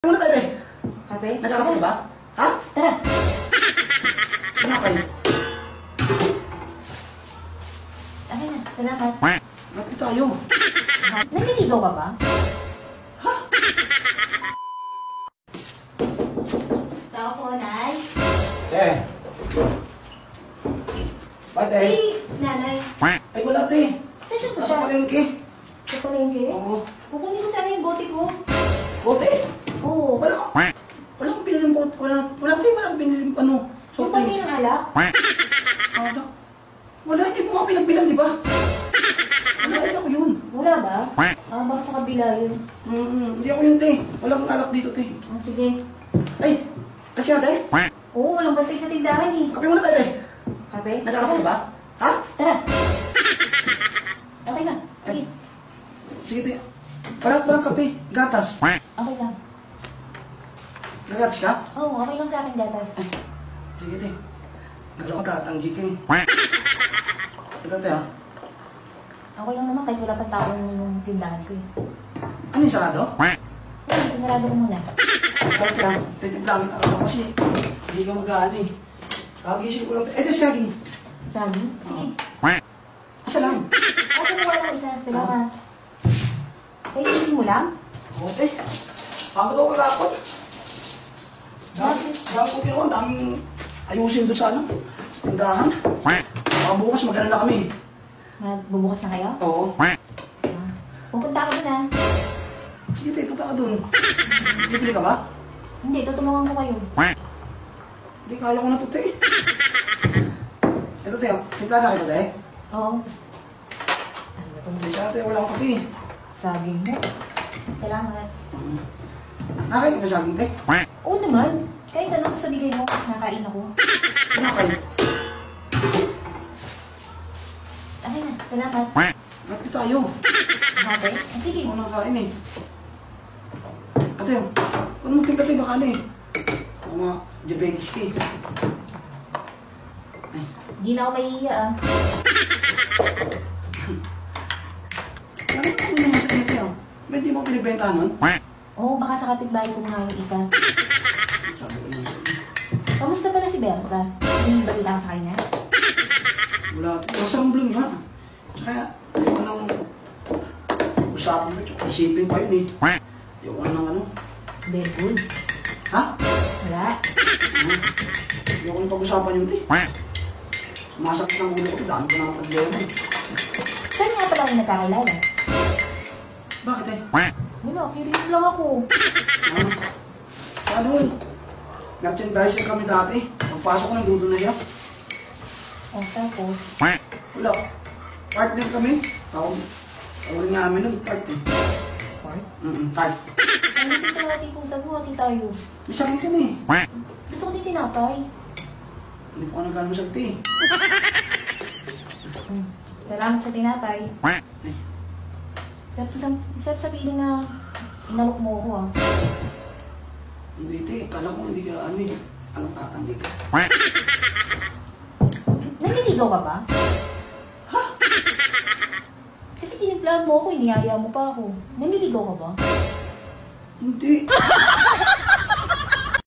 Muna tayo, eh. Kape? Nagkakape ba? Ha? Tara. Kinakay. Okay na, salamat. Napit tayo. Naliligaw ka ba? Ha? Tao po, Nay. Eh. Ba't eh? Ay, nanay. Ay, wala te. Saan siya po Nasa siya? palengke. Sa palengke? Oo. Kukunin ko sana yung bote ko. Bote? Oo. Wala ka. Wala akong biniling bote. Wala akong biniling ano. Yung bote ng alak? Wala. Wala, hindi mo nga pinagbilang, di ba? Wala, hindi ako yun. Wala ba? Baka sa kabila yun. Hindi ako yun, te. Wala akong alak dito, te. Sige. Ay, kasi nga, te. Oo, walang bantay sa tindahan eh. Kape muna tayo, te. Kape? Nagkakape ba? Ha? Tara. Okay na. Sige. Sige, te. Walang kape. Gatas. Okay lang. Nagatas ka? Oo, okay lang sa akin gatas. Sige, te. Galaw ka, tatanggi ka eh. Ito, te, ha? Okay lang naman kahit wala pang tao yung tindahan ko eh. Ano yung sarado? Sige, sinarado ko muna. Kahit lang, titiplangin ako kasi hindi ka mag-aano eh. Kagising ko lang. Eh, des saging. Saging? Sige. Asa lang? Ako kumuha ng isa. Salamat. Kaya isin mo lang? Okay. Pagod ako kagapon. Bakit? Dami ko ginawa. Daming ayusin doon sa ano. Sa tindahan. Bukas mag-ano na kami. Bubukas na kayo? Oo. Pupunta ako dun ah. Sige, te. Punta ka doon. Bibili ka ba? Hindi, tutulungan ko kayo. Hindi, kaya ko na ito, te. Ito, te. Timpla na kita, te. Oo. Ano ba itong Sige, te. Wala akong kape. saging mo? Salamat. Nakain ka ba saging, te? Oo naman. Kahit ano sa bigay mo, nakain ako. Nakain. Okay na, salamat. Napit tayo. Ate? Sige. Ako nakain eh. Ate, ano mo tingkat eh, baka ano eh. Mga diabetes ka eh. Di na ako mahihiya ah. Ano ka mo naman sa kanito eh. Ba't di mo pinibenta nun? Oo, baka sa kapitbahay ko nga yung isa. Sabi ko naman sa'yo. Kamusta pala si Berta? Hindi balita ka sa kanya? Wala. Masarang blong nga. Kaya, ayaw ko nang usapan mo. Isipin pa yun eh. Ayaw ko nang ano. Very good. Ha? Wala. Ayaw ko nang pag-usapan yun eh. Sumasakit ng ulo ko. Dami ko ng problema eh. Saan nga pala kayo nagkakilala? Bakit eh? Wala, curious lang ako. Sa ano? Merchandiser kami dati. Pagpasok ko ng dudo na siya. O, tapos? Wala. Partner kami. Tawag nga amin nun. Part eh. Part? Part. Ano gusto ko natin kung sabi mo, tayo? May sakit kami. Gusto ko din tinapay. Hindi po ka nagkano masakit eh. Salamat sa tinapay. Sarap sa piling na inalok mo ako ah. Hindi te. Kala ko hindi ka ano eh. Anong tatandi ka? Naliligaw ka ba? Ha? Kasi tiniplan mo ako, iniyaya mo pa ako. Naliligaw ka ba? Hindi.